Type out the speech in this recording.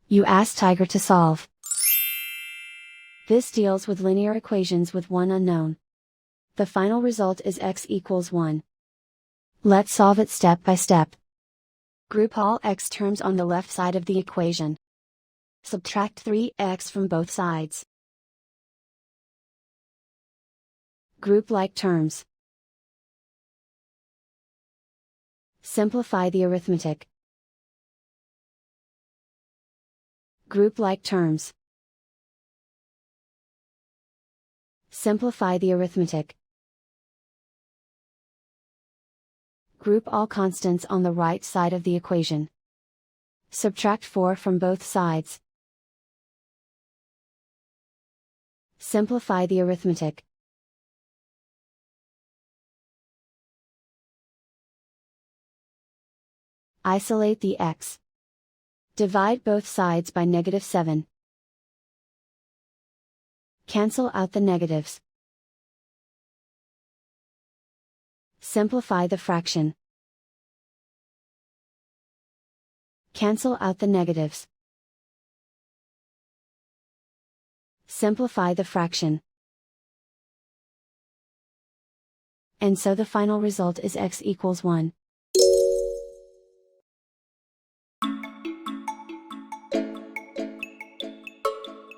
You ask Tiger to solve. This deals with linear equations with one unknown. The final result is x equals 1. Let's solve it step by step. Group all x terms on the left side of the equation. Subtract 3x from both sides. Group like terms. Simplify the arithmetic. Group like terms. Simplify the arithmetic. Group all constants on the right side of the equation. Subtract 4 from both sides. Simplify the arithmetic. Isolate the x. Divide both sides by -7. Cancel out the negatives. Simplify the fraction. Cancel out the negatives. Simplify the fraction. And so the final result is x equals 1.